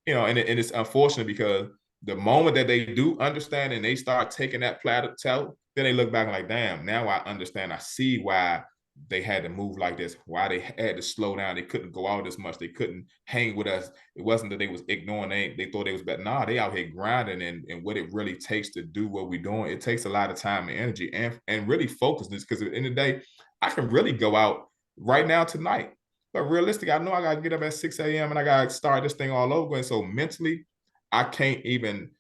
and it's unfortunate, because the moment that they do understand and they start taking that plateau, then they look back and like, damn, now I understand. I see why they had to move like this, why they had to slow down. They couldn't go out as much. They couldn't hang with us. It wasn't that they was ignoring. They thought they was better. Nah, they out here grinding, and what it really takes to do what we're doing. It takes a lot of time and energy, and really focusness, because at the end of the day, I can really go out right now tonight. But realistically, I know I gotta get up at 6 a.m. and I gotta start this thing all over. And so mentally, I can't even,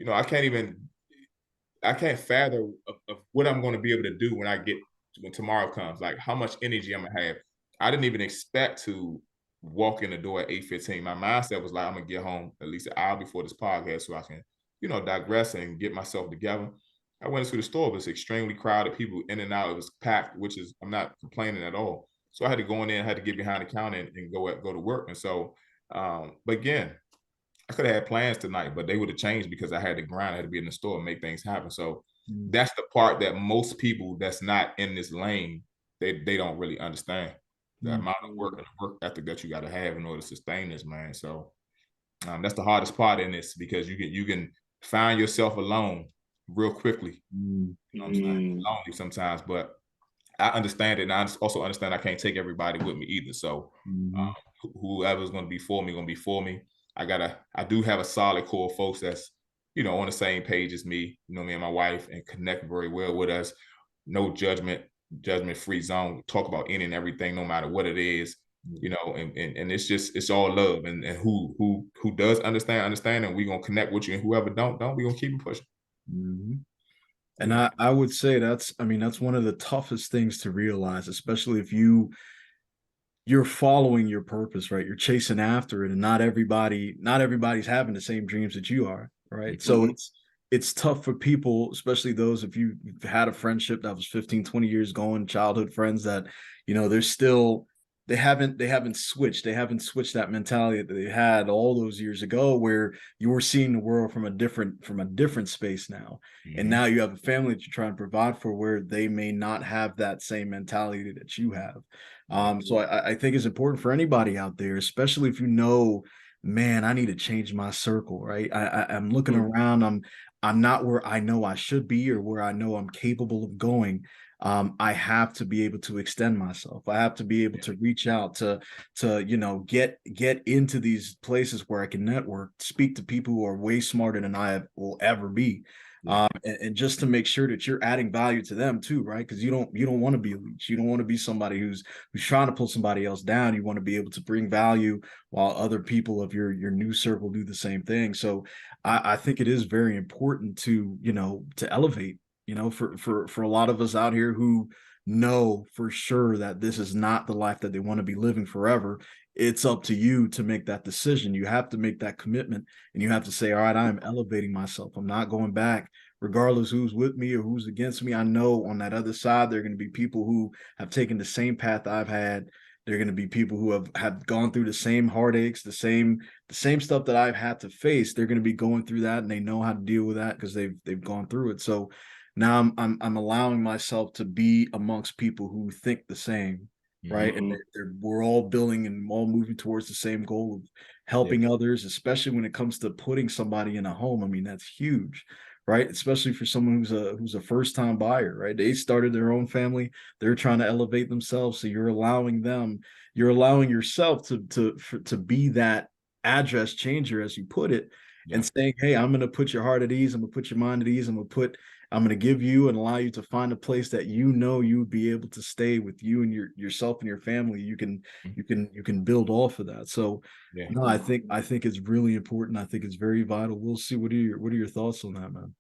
I can't fathom of what I'm gonna be able to do when tomorrow comes. Like, how much energy I'm gonna have. I didn't even expect to walk in the door at 8:15. My mindset was like, I'm gonna get home at least an hour before this podcast so I can, digress and get myself together. I went into the store. It was extremely crowded, people in and out. It was packed, which is, I'm not complaining at all. So I had to go in there, I had to get behind the counter and go to work. And so, but again, I could have had plans tonight, but they would have changed because I had to grind. I had to be in the store and make things happen. So that's the part that most people that's not in this lane, they don't really understand the amount of work and the work ethic that you got to have in order to sustain this, man. So that's the hardest part in this, because you can find yourself alone real quickly. You know what I'm saying? Lonely sometimes, but I understand it, and I also understand I can't take everybody with me either. So whoever's going to be for me. I do have a solid core of folks that's, on the same page as me, me and my wife, and connect very well with us. No judgment free zone. Talk about any and everything, no matter what it is, and it's all love. And who does understand, and we're going to connect with you, and whoever don't, we're going to keep it pushing. And I would say that's one of the toughest things to realize, especially if you're following your purpose, right? You're chasing after it, and not everybody's having the same dreams that you are, right? So it's tough for people, especially those, if you've had a friendship that was 15, 20 years going, childhood friends that, they're still, they haven't switched that mentality that they had all those years ago, where you were seeing the world from a different space now. And now you have a family that you're trying to provide for, where they may not have that same mentality that you have. So I think it's important for anybody out there, especially if man, I need to change my circle, right? I'm looking around, I'm not where I know I should be, or where I know I'm capable of going. I have to be able to extend myself. I have to be able to reach out to get into these places where I can network, speak to people who are way smarter than I will ever be. And just to make sure that you're adding value to them too, right? Because you don't want to be a leech. You don't want to be somebody who's trying to pull somebody else down. You want to be able to bring value while other people of your new circle do the same thing. So I think it is very important to elevate. For a lot of us out here who know for sure that this is not the life that they want to be living forever, it's up to you to make that decision. You have to make that commitment, and you have to say, all right, I'm elevating myself. I'm not going back, regardless who's with me or who's against me. I know on that other side, there are going to be people who have taken the same path I've had. There are going to be people who have gone through the same heartaches, the same stuff that I've had to face. They're going to be going through that, and they know how to deal with that because they've gone through it. So now I'm allowing myself to be amongst people who think the same, right? And we're all building and all moving towards the same goal of helping others, especially when it comes to putting somebody in a home. I mean, that's huge, right? Especially for someone who's a first-time buyer, right? They started their own family, they're trying to elevate themselves. So you're allowing yourself to be that address changer, as you put it, and saying, hey, I'm going to put your heart at ease. I'm going to put your mind at ease. I'm going to give you and allow you to find a place that you would be able to stay with you and yourself and your family. You can build off of that. So no, I think it's really important. I think it's very vital. We'll see. What are your thoughts on that, man?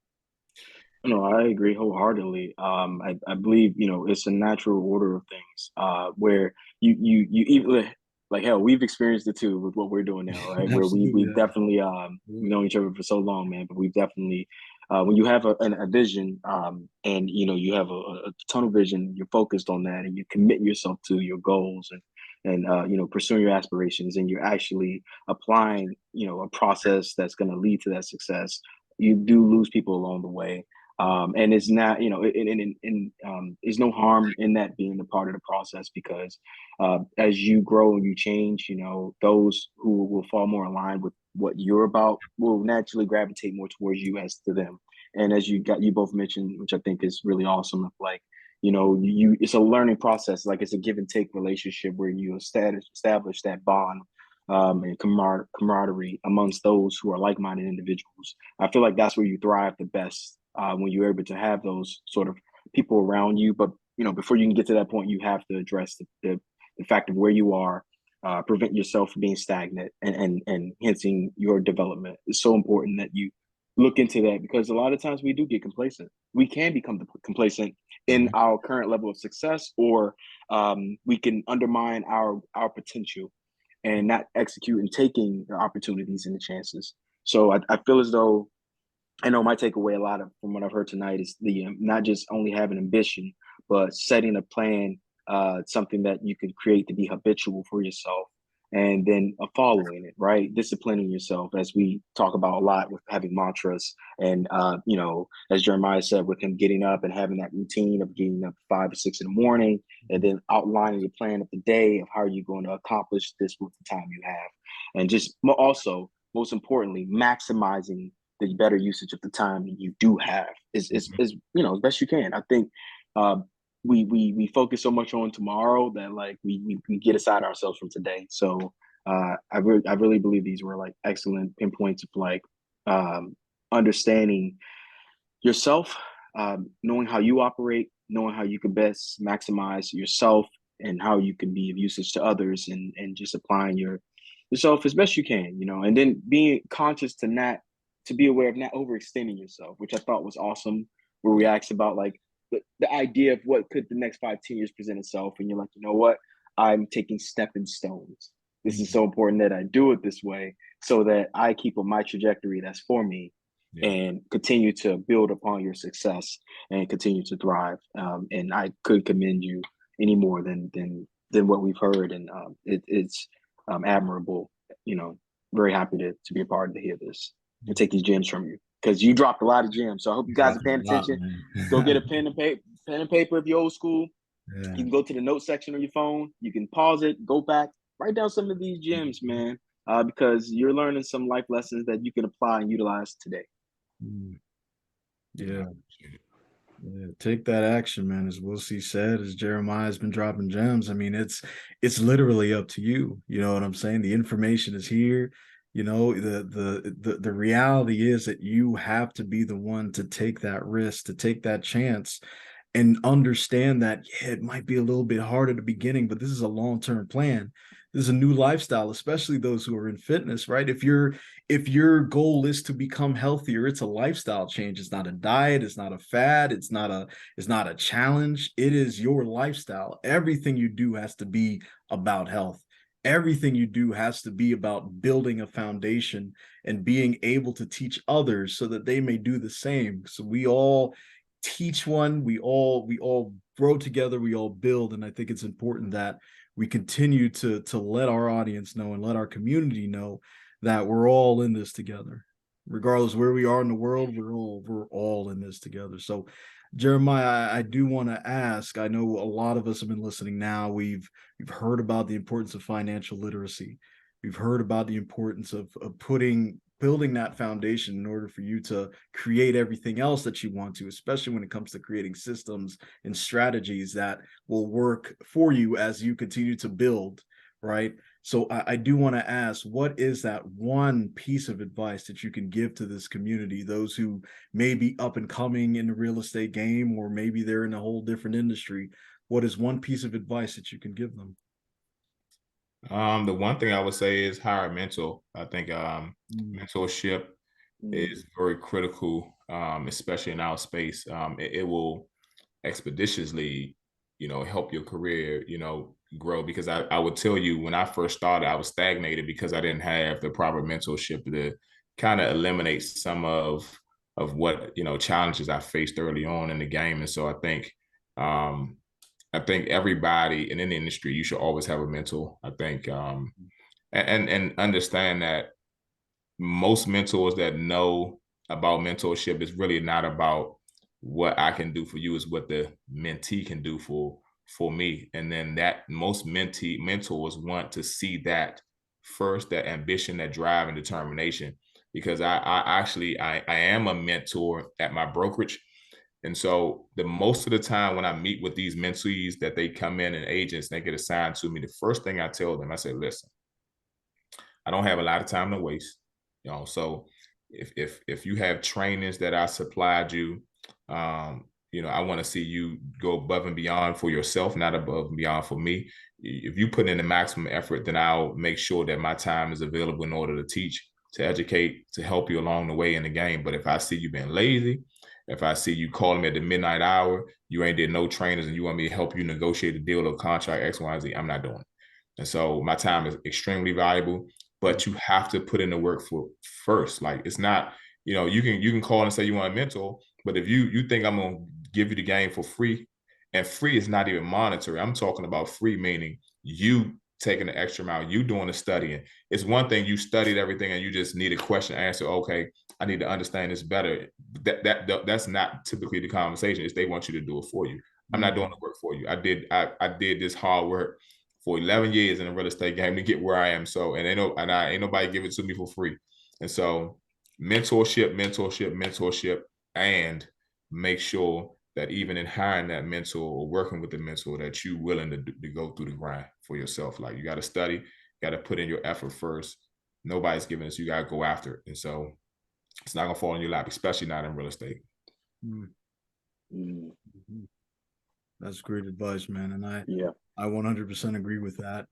No, I agree wholeheartedly. I believe, it's a natural order of things, where you even like hell, we've experienced it too with what we're doing now, right? Where Absolutely. we've definitely known each other for so long, man. But we've definitely when you have a vision, and you have a tunnel vision, you're focused on that, and you commit yourself to your goals and pursuing your aspirations, and you're actually applying a process that's going to lead to that success. You do lose people along the way, and it's not, there's no harm in that being a part of the process, because as you grow and you change, those who will fall more aligned with what you're about will naturally gravitate more towards you as to them. And as you both mentioned, which I think is really awesome, like, it's a learning process, like it's a give and take relationship where you establish that bond, and camaraderie amongst those who are like-minded individuals. I feel like that's where you thrive the best, when you're able to have those sort of people around you. But before you can get to that point, you have to address the fact of where you are, prevent yourself from being stagnant, and hinting your development. It's so important that you look into that, because a lot of times we do get complacent. We can become complacent in our current level of success, or we can undermine our potential and not execute and taking the opportunities and the chances. So I feel as though, I know my takeaway a lot of from what I've heard tonight is the not just only having ambition, but setting a plan, something that you can create to be habitual for yourself, and then following it, right? Disciplining yourself, as we talk about a lot with having mantras, and as Jeremiah said, with him getting up and having that routine of getting up 5 or 6 in the morning, and then outlining your plan of the day of how you're going to accomplish this with the time you have, and just also most importantly, maximizing the better usage of the time that you do have is as best you can. I think we focus so much on tomorrow that, like, we get aside ourselves from today. So I really believe these were like excellent pinpoints of, like, understanding yourself, knowing how you operate, knowing how you can best maximize yourself, and how you can be of usage to others, and just applying yourself as best you can, and then being conscious to be aware of not overextending yourself, which I thought was awesome. Where we asked about, like, the idea of what could the next 5, 10 years present itself, and you're like, you know what, I'm taking stepping stones. This is so important that I do it this way, so that I keep on my trajectory that's for me, Yeah. and continue to build upon your success and continue to thrive. And I could commend you any more than what we've heard, and it's admirable. Very happy to be a part of to hear this and take these gems from you, because you dropped a lot of gems. So I hope you guys are paying attention. Go get a pen and paper if you're old school. Yeah. You can go to the notes section on your phone. You can pause it, go back, write down some of these gems, man, because you're learning some life lessons that you can apply and utilize today. Yeah. Yeah, take that action, man. As Wilsey said, as Jeremiah's been dropping gems. I mean, it's literally up to you. You know what I'm saying? The information is here. The reality is that you have to be the one to take that risk, to take that chance, and understand that, yeah, it might be a little bit hard at the beginning, but this is a long-term plan. This is a new lifestyle, especially those who are in fitness, right? If your goal is to become healthier, it's a lifestyle change. It's not a diet, it's not a fad, it's not a challenge. It is your lifestyle. Everything you do has to be about health. Everything you do has to be about building a foundation and being able to teach others so that they may do the same. So we all teach one, we all grow together, we all build. And I think it's important that we continue to let our audience know and let our community know that we're all in this together. Regardless where we are in the world, we're all in this together. So Jeremiah, I do want to ask, I know a lot of us have been listening now. We've heard about the importance of financial literacy. We've heard about the importance of building that foundation in order for you to create everything else that you want to, especially when it comes to creating systems and strategies that will work for you as you continue to build, right? So I do want to ask, what is that one piece of advice that you can give to this community, those who may be up and coming in the real estate game, or maybe they're in a whole different industry? What is one piece of advice that you can give them? The one thing I would say is hire a mentor. I think mentorship is very critical, especially in our space. It will expeditiously, help your career, grow. Because I would tell you, when I first started, I was stagnated because I didn't have the proper mentorship to kind of eliminate some of what, challenges I faced early on in the game. And so I think everybody in the industry, you should always have a mentor. I think, and understand that most mentors that know about mentorship is really not about what I can do for you, is what the mentee can do for me. And then that most mentors want to see that first, that ambition, that drive and determination. Because I am a mentor at my brokerage. And so the most of the time when I meet with these mentees that they come in and agents, they get assigned to me, the first thing I tell them, I say, listen, I don't have a lot of time to waste. So if you have trainings that I supplied you, I want to see you go above and beyond for yourself, not above and beyond for me. If you put in the maximum effort, then I'll make sure that my time is available in order to teach, to educate, to help you along the way in the game. But if I see you being lazy, if I see you calling me at the midnight hour, you ain't did no trainers, and you want me to help you negotiate a deal or contract X, Y, and Z, I'm not doing it. And so my time is extremely valuable, but you have to put in the work for first. Like, it's not, you can call and say you want a mentor, but if you think I'm gonna give you the game for free, and free is not even monetary. I'm talking about free meaning you taking the extra mile, you doing the studying. It's one thing you studied everything and you just need a question answer. Okay, I need to understand this better. That's not typically the conversation. It's they want you to do it for you. I'm not doing the work for you. I did this hard work for 11 years in the real estate game to get where I am. So, and ain't nobody give it to me for free. And so mentorship, and make sure that even in hiring that mentor or working with the mentor, that you willing to go through the grind for yourself. Like, you got to study, you got to put in your effort first. Nobody's giving us, you got to go after it. And so it's not going to fall in your lap, especially not in real estate. That's great advice, man. And I 100% agree with that.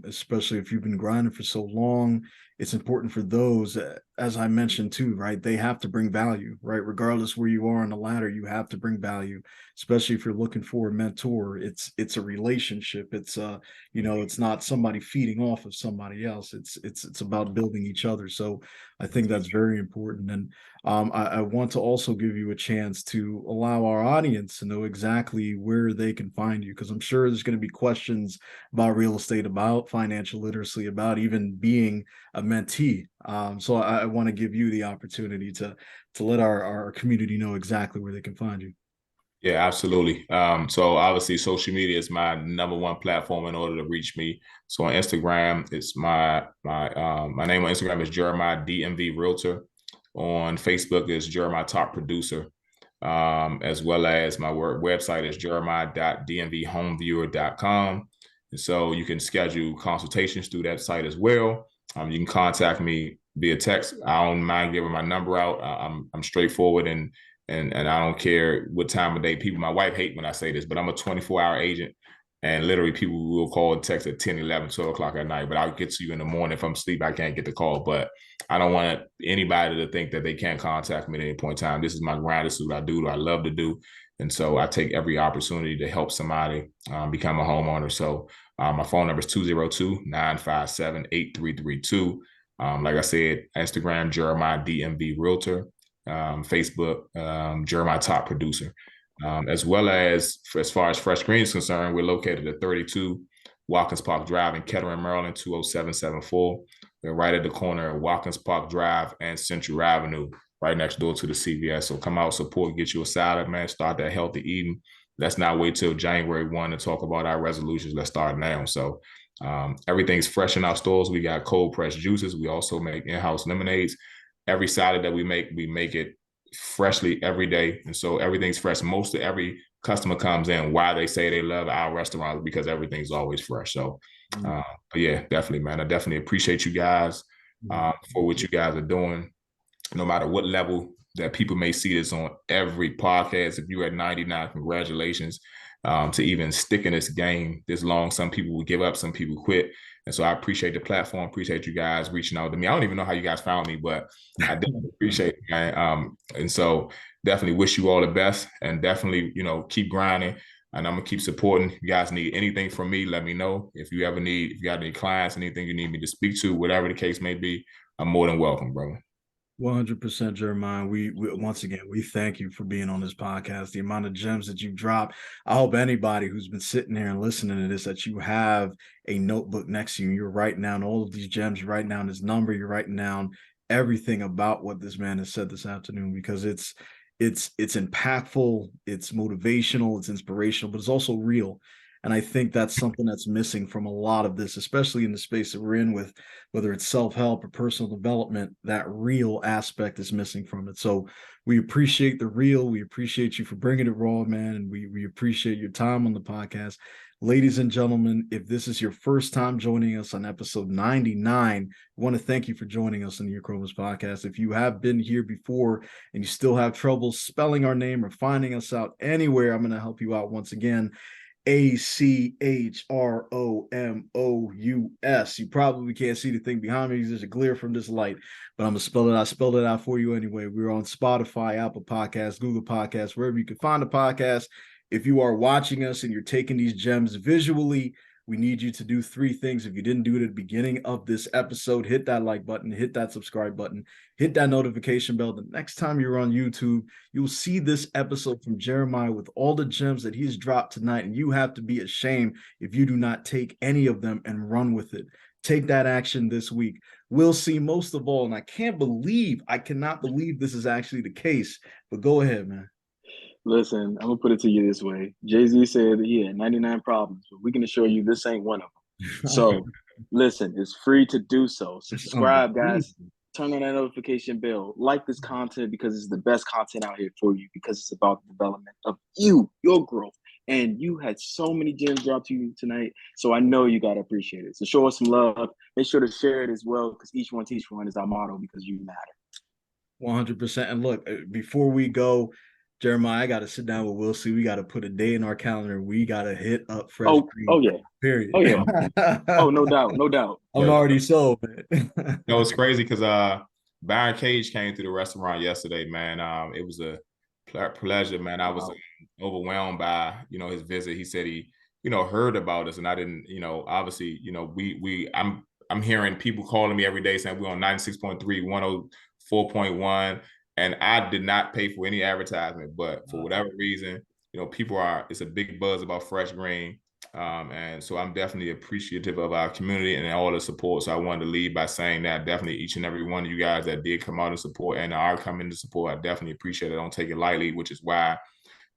Especially if you've been grinding for so long, it's important for those, as I mentioned too, right? They have to bring value, right? Regardless where you are on the ladder, you have to bring value, especially if you're looking for a mentor. It's a relationship. It's it's not somebody feeding off of somebody else. It's about building each other. So I think that's very important. And I want to also give you a chance to allow our audience to know exactly where they can find you, because I'm sure there's going to be questions about real estate, about financial literacy, about even being a mentee. So I want to give you the opportunity to let our community know exactly where they can find you. Yeah, absolutely. So obviously social media is my number one platform in order to reach me. So on Instagram, it's my name on Instagram is Jeremiah DMV Realtor. On Facebook is Jeremiah Top Producer. As well as my website is jeremiah.dmvhomeviewer.com. And so you can schedule consultations through that site as well. You can contact me via text. I don't mind giving my number out. I'm straightforward and I don't care what time of day. My wife hate when I say this, but I'm a 24-hour agent. And literally people will call and text at 10, 11, 12 o'clock at night, but I'll get to you in the morning. If I'm asleep, I can't get the call. But I don't want anybody to think that they can't contact me at any point in time. This is my grind. This is what I do, what I love to do. And so I take every opportunity to help somebody become a homeowner. So my phone number is 202-957-8332. Like I said, Instagram, Jeremiah DMV Realtor. Facebook, Jeremiah Top Producer. As well as far as Fresh Green is concerned, we're located at 32 Watkins Park Drive in Kettering, Maryland, 20774. We're right at the corner of Watkins Park Drive and Central Avenue, right next door to the CVS. So come out, support, get you a salad, man. Start that healthy eating. Let's not wait till January 1 to talk about our resolutions. Let's start now. So everything's fresh in our stores. We got cold pressed juices. We also make in-house lemonades. Every salad that we make it freshly every day. And so everything's fresh. Most of every customer comes in why they say they love our restaurant, because everything's always fresh. So, but yeah, definitely, man. I definitely appreciate you guys for what you guys are doing. No matter what level that people may see this on every podcast, if you're at 99, congratulations. To even stick in this game this long. Some people will give up, some people quit. And so I appreciate the platform, appreciate you guys reaching out to me. I don't even know how you guys found me, but I definitely appreciate it, man. And so definitely wish you all the best, and definitely, keep grinding, and I'm gonna keep supporting. If you guys need anything from me, let me know. If you got any clients, anything you need me to speak to, whatever the case may be, I'm more than welcome, brother. 100%, Jeremiah. We once again, we thank you for being on this podcast. The amount of gems that you drop. I hope anybody who's been sitting here and listening to this, that you have a notebook next to you. You're writing down all of these gems. You're writing down his number. You're writing down everything about what this man has said this afternoon, because it's impactful, it's motivational, it's inspirational, but it's also real. And I think that's something that's missing from a lot of this, especially in the space that we're in, with whether it's self-help or personal development. That real aspect is missing from it. So we appreciate the real. We appreciate you for bringing it raw, man. And we appreciate your time on the podcast. Ladies and gentlemen, if this is your first time joining us on episode 99, I want to thank you for joining us on the Achromous Podcast. If you have been here before and you still have trouble spelling our name or finding us out anywhere, I'm going to help you out once again. Achromous. You probably can't see the thing behind me. There's a glare from this light, but I'm gonna spell it. I spelled it out for you anyway. We're on Spotify, Apple Podcasts, Google Podcasts, wherever you can find a podcast. If you are watching us and you're taking these gems visually, we need you to do 3 things. If you didn't do it at the beginning of this episode, hit that like button, hit that subscribe button, hit that notification bell. The next time you're on YouTube, you'll see this episode from Jeremiah with all the gems that he's dropped tonight, and you have to be ashamed if you do not take any of them and run with it. Take that action this week. We'll see, most of all, and I cannot believe this is actually the case, but go ahead, man. Listen, I'm gonna put it to you this way. Jay-Z said he had 99 problems, but we can assure you this ain't one of them. So listen, it's free to do so. Subscribe, guys. Turn on that notification bell. Like this content, because it's the best content out here for you, because it's about the development of you, your growth. And you had so many gems dropped to you tonight, so I know you gotta appreciate it. So show us some love. Make sure to share it as well, because each one teach one is our motto, because you matter. 100%. And look, before we go, Jeremiah, I got to sit down with Will C. We got to put a day in our calendar. We got to hit up Fresh Green. Oh yeah. Period. Oh yeah. Oh, no doubt. I'm already sold, man. No, it's crazy because Byron Cage came to the restaurant yesterday, man. It was a pleasure, man. I was overwhelmed by his visit. He said he heard about us, and I didn't. Obviously, I'm hearing people calling me every day saying we're on 96.3, 104.1. And I did not pay for any advertisement, but for whatever reason, it's a big buzz about Fresh Green. And so I'm definitely appreciative of our community and all the support. So I wanted to leave by saying that definitely each and every one of you guys that did come out and support and are coming to support, I definitely appreciate it. I don't take it lightly, which is why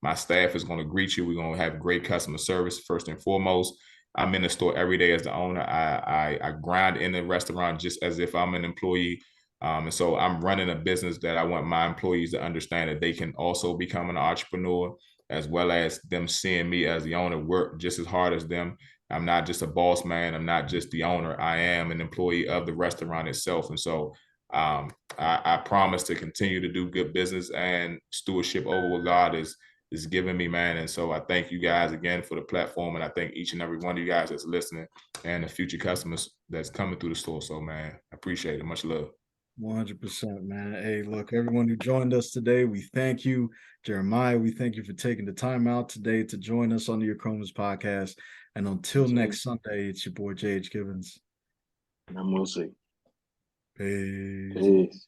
my staff is going to greet you. We're going to have great customer service first and foremost. I'm in the store every day as the owner. I grind in the restaurant just as if I'm an employee. And so I'm running a business that I want my employees to understand that they can also become an entrepreneur, as well as them seeing me as the owner work just as hard as them. I'm not just a boss man. I'm not just the owner. I am an employee of the restaurant itself. And so I promise to continue to do good business and stewardship over what God is giving me, man. And so I thank you guys again for the platform. And I thank each and every one of you guys that's listening and the future customers that's coming through the store. So, man, I appreciate it. Much love. 100%, man. Hey, look, everyone who joined us today, we thank you. Jeremiah, we thank you for taking the time out today to join us on the Achromous Podcast. And until next Sunday, it's your boy, J.H. Givens. And I'm Will C. Peace. Peace.